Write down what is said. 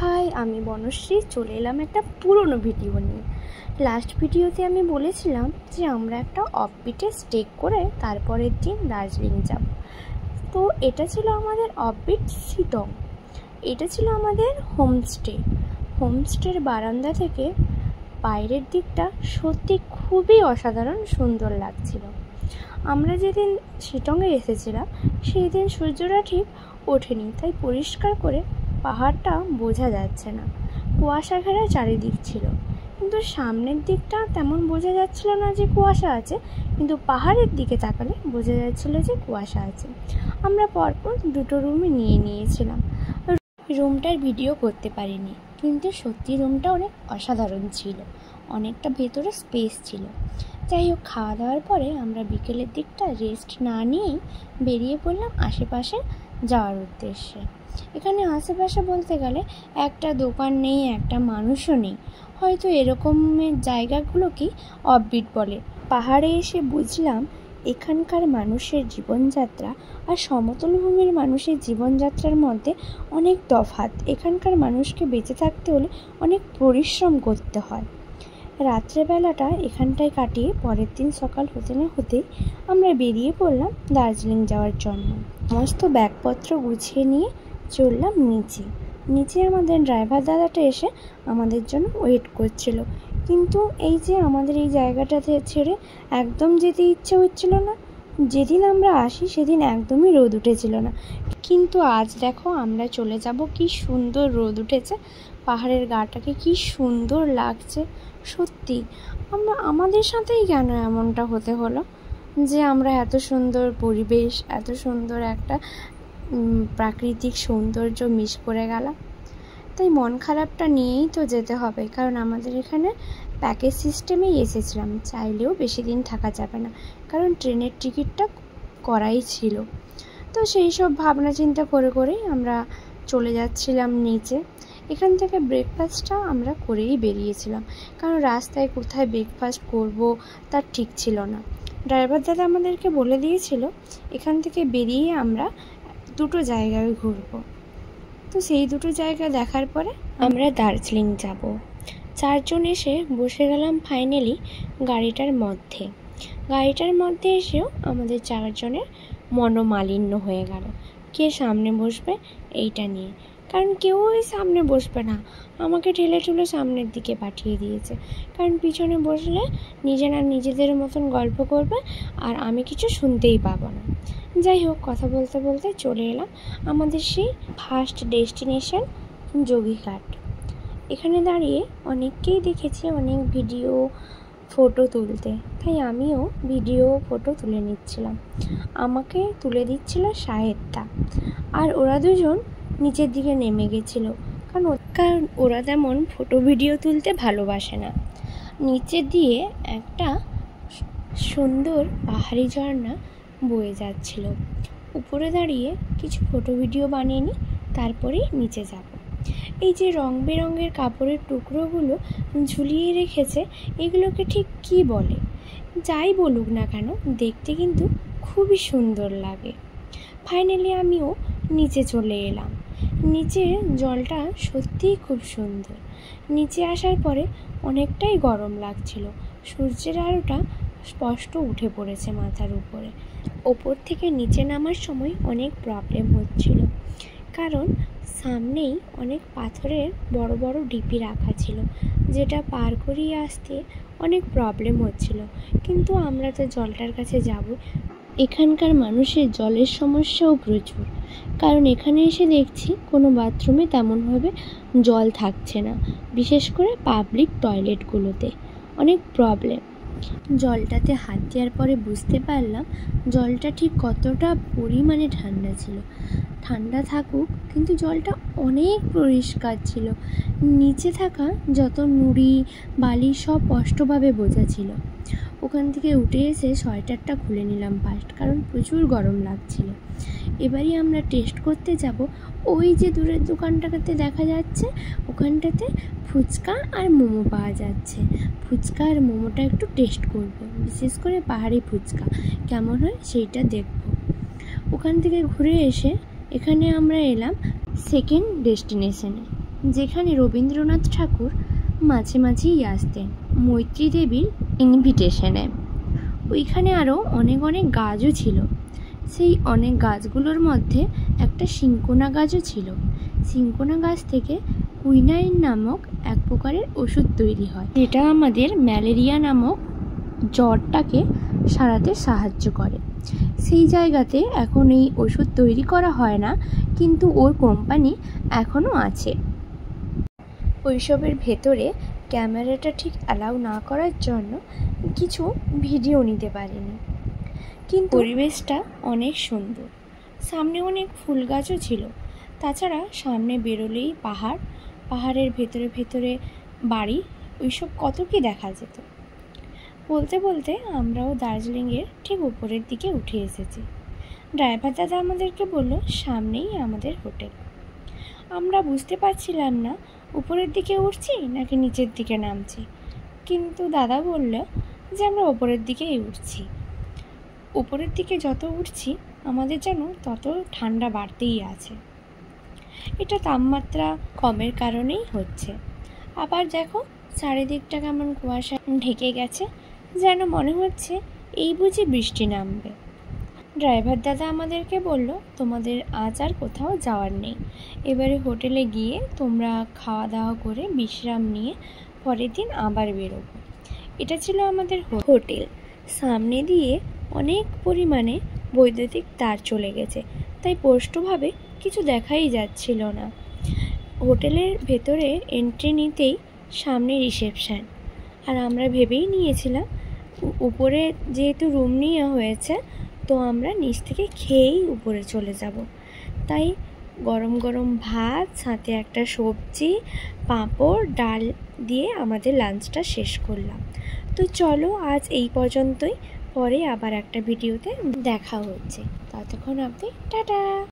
High, আমি বনশ্রী চলে এলাম একটা পুরনো ভিডিও নিয়ে। লাস্ট ভিডিওতে আমি বলেছিলাম যে আমরা একটা অফবিটে স্টে করে তারপরের দিন দার্জিলিং যাব। তো এটা ছিল আমাদের অফবিট শিটং। এটা ছিল আমাদের হোমস্টে। হোমস্টের বারান্দা থেকে বাইরের দিকটা সত্যি খুবই অসাধারণ সুন্দর লাগছিল। আমরা যেদিন শিটংয়ে এসেছিলাম সেই দিন সূর্যটা ঠিক ওঠেনি, তাই পরিষ্কার করে পাহাড়টা বোঝা যাচ্ছে না, কুয়াশা ঘেরা চারিদিক ছিল। কিন্তু সামনের দিকটা তেমন বোঝা যাচ্ছিল না যে কুয়াশা আছে, কিন্তু পাহাড়ের দিকে তাকালে বোঝা যাচ্ছিল যে কুয়াশা আছে। আমরা পরপর দুটো রুমে নিয়েছিলাম। রুমটার ভিডিও করতে পারিনি, কিন্তু সত্যি রুমটা অনেক অসাধারণ ছিল, অনেকটা ভেতরে স্পেস ছিল। যাই হোক, খাওয়া দাওয়ার পরে আমরা বিকেলের দিকটা রেস্ট না নিয়েই বেরিয়ে পড়লাম আশেপাশে যাওয়ার উদ্দেশ্যে। এখানে আশেপাশে বলতে গেলে একটা দোকান নেই, একটা মানুষও নেই। হয়তো এরকমের জায়গাগুলোকেই অফবিট বলে। পাহাড়ে এসে বুঝলাম এখানকার মানুষের জীবনযাত্রা আর সমতল ভূমির মানুষের জীবনযাত্রার মধ্যে অনেক তফাৎ। এখানকার মানুষকে বেঁচে থাকতে হলে অনেক পরিশ্রম করতে হয়। রাত্রেবেলাটা এখানটায় কাটিয়ে পরের দিন সকাল হতে না হতেই আমরা বেরিয়ে পড়লাম দার্জিলিং যাওয়ার জন্য। সমস্ত ব্যাগপত্র গুছিয়ে নিয়ে চললাম নিচে আমাদের ড্রাইভার দাদাটা এসে আমাদের জন্য ওয়েট করছিল। কিন্তু এই যে আমাদের এই জায়গাটাতে ছেড়ে একদম যেতে ইচ্ছে হচ্ছিল না। যেদিন আমরা আসি সেদিন একদমই রোদ উঠেছিল না, কিন্তু আজ দেখো আমরা চলে যাব। কি সুন্দর রোদ উঠেছে, পাহাড়ের গাটাকে কি সুন্দর লাগছে। সত্যি আমাদের সাথেই কেন এমনটা হতে হলো যে আমরা এত সুন্দর পরিবেশ, এত সুন্দর একটা প্রাকৃতিক সৌন্দর্য মিস করে গেলাম। তাই মন খারাপটা নিয়েই তো যেতে হবে, কারণ আমাদের এখানে প্যাকেজ সিস্টেমেই এসেছিলাম, চাইলেও বেশি দিন থাকা যাবে না, কারণ ট্রেনের টিকিটটা করাই ছিল। তো সেই সব ভাবনা চিন্তা করেই আমরা চলে যাচ্ছিলাম নিচে। এখান থেকে ব্রেকফাস্টটা আমরা করেই বেরিয়েছিলাম, কারণ রাস্তায় কোথায় ব্রেকফাস্ট করব তার ঠিক ছিল না। ড্রাইভার দাদা আমাদেরকে বলে দিয়েছিল এখান থেকে বেরিয়ে আমরা দুটো জায়গায় ঘুরবো। তো সেই দুটো জায়গা দেখার পরে আমরা দার্জিলিং যাব। 4 জন এসে বসে গেলাম ফাইনালি গাড়িটার মধ্যে এসেও আমাদের 4 জনের মনোমালিন্য হয়ে গেল। কে সামনে বসবে এইটা নিয়ে, কারণ কেউই সামনে বসবে না। আমাকে ঠেলে সামনের দিকে পাঠিয়ে দিয়েছে, কারণ পিছনে বসলে নিজেদের মতন গল্প করবে আর আমি কিছু শুনতেই পাবো না। যাই হোক, কথা বলতে বলতে চলে এলাম আমাদের সেই ফার্স্ট ডেস্টিনেশন যোগীঘাট। এখানে দাঁড়িয়ে অনেককেই দেখেছি অনেক ভিডিও ফটো তুলতে, তাই আমিও ভিডিও ফটো তুলে নিচ্ছিলাম। আমাকে তুলে দিচ্ছিল শাহেদটা, আর ওরা দুজন নিচের দিকে নেমে গেছিল, কারণ ওরা তেমন ফটো ভিডিও তুলতে ভালোবাসে না। নিচে দিয়ে একটা সুন্দর পাহাড়ি ঝর্ণা বয়ে যাচ্ছিল। উপরে দাঁড়িয়ে কিছু ফটো ভিডিও বানিয়ে নিই, তারপরেই নিচে যাব। এই যে রং বেরঙের কাপড়ের টুকরোগুলো ঝুলিয়ে রেখেছে, এগুলোকে ঠিক কি বলে? যাই বলুক না কেন, দেখতে কিন্তু খুবই সুন্দর লাগে। ফাইনালি আমিও নিচে চলে এলাম। নিচে জলটা সত্যিই খুব সুন্দর। নিচে আসার পরে অনেকটাই গরম লাগছিল, সূর্যের আলোটা স্পষ্ট উঠে পড়েছে মাথার উপরে। ওপর থেকে নিচে নামার সময় অনেক প্রবলেম হচ্ছিল, কারণ সামনেই অনেক পাথরের বড় বড় ঢিপি রাখা ছিল, যেটা পার করিয়ে আসতে অনেক প্রবলেম হচ্ছিল। কিন্তু আমরা তো জলটার কাছে যাব। এখানকার মানুষের জলের সমস্যাও প্রচুর, কারণ এখানে এসে দেখছি কোনো বাথরুমে তেমনভাবে জল থাকছে না, বিশেষ করে পাবলিক টয়লেটগুলোতে অনেক প্রবলেম। জলটাতে হাত দেওয়ার পরে বুঝতে পারলাম জলটা ঠিক কতটা পরিমাণে ঠান্ডা ছিল। ঠান্ডা থাকুক, কিন্তু জলটা অনেক পরিষ্কার ছিল। নিচে থাকা যত নুড়ি বালি সব স্পষ্টভাবে বোঝা ছিল। ওখান থেকে উঠে এসে সোয়েটারটা খুলে নিলাম ফার্স্ট, কারণ প্রচুর গরম লাগছিল। এবারই আমরা টেস্ট করতে যাব ওই যে দূরের দোকানটাতে দেখা যাচ্ছে, ওখানটাতে ফুচকা আর মোমো পাওয়া যাচ্ছে। ফুচকা আর মোমোটা একটু টেস্ট করব, বিশেষ করে পাহাড়ি ফুচকা কেমন হয় সেইটা দেখব। ওখান থেকে ঘুরে এসে এখানে আমরা এলাম সেকেন্ড ডেস্টিনেশনে। যেখানে রবীন্দ্রনাথ ঠাকুর মাঝে মাঝেই আসতেন মৈত্রী দেবীর ইনভিটেশনে। ওইখানে আরও অনেক অনেক গাছও ছিল। সেই অনেক গাছগুলোর মধ্যে একটা সিনকোনা গাছও ছিল। সিনকোনা গাছ থেকে কুইনাইন নামক এক প্রকারের ওষুধ তৈরি হয়, যেটা আমাদের ম্যালেরিয়া নামক জ্বরটাকে সারাতে সাহায্য করে। সেই জায়গাতে এখন এই ওষুধ তৈরি করা হয় না, কিন্তু ওর কোম্পানি এখনও আছে। ওইসবের ভেতরে ক্যামেরাটা ঠিক অ্যালাউ না করার জন্য কিছু ভিডিও নিতে পারিনি, কিন্তু পরিবেশটা অনেক সুন্দর। সামনে অনেক ফুল গাছও ছিল। তাছাড়া সামনে বেরোলেই পাহাড়, পাহাড়ের ভেতরে ভেতরে বাড়ি, ওইসব কত কি দেখা যেত। বলতে বলতে আমরাও দার্জিলিংয়ের ঠিক উপরের দিকে উঠে এসেছি। ড্রাইভার দাদা আমাদেরকে বলল সামনেই আমাদের হোটেল। আমরা বুঝতে পারছিলাম না উপরের দিকে উঠছি নাকি নিচের দিকে নামছি, কিন্তু দাদা বলল যে আমরা উপরের দিকেই উঠছি। উপরের দিকে যত উঠছি আমাদের যেন তত ঠান্ডা বাড়তেই আছে। এটা তাপমাত্রা কমের কারণেই হচ্ছে। আবার দেখো চারিদিকটা কেমন কুয়াশা ঢেকে গেছে, যেন মনে হচ্ছে এই বুঝি বৃষ্টি নামবে। ড্রাইভার দাদা আমাদেরকে বলল তোমাদের আজ আর কোথাও যাওয়ার নেই, এবারে হোটেলে গিয়ে তোমরা খাওয়া দাওয়া করে বিশ্রাম নিয়ে পরের দিন আবার বেরোবো। এটা ছিল আমাদের হোটেল। সামনে দিয়ে অনেক পরিমাণে বৈদ্যুতিক তার চলে গেছে, তাই স্পষ্টভাবে কিছু দেখাই যাচ্ছিল না। হোটেলের ভেতরে এন্ট্রি নিতেই সামনে রিসেপশন, আর আমরা ভেবেই নিয়েছিলাম উপরে যেহেতু রুম নেওয়া হয়েছে তো আমরা নিচ থেকে খেয়েই উপরে চলে যাব। তাই গরম গরম ভাত, সাথে একটা সবজি, পাঁপড়, ডাল দিয়ে আমাদের লাঞ্চটা শেষ করলাম। তো চলো আজ এই পর্যন্তই, পরে আবার একটা ভিডিওতে দেখা হচ্ছে। ততক্ষণ অবধি টাটা।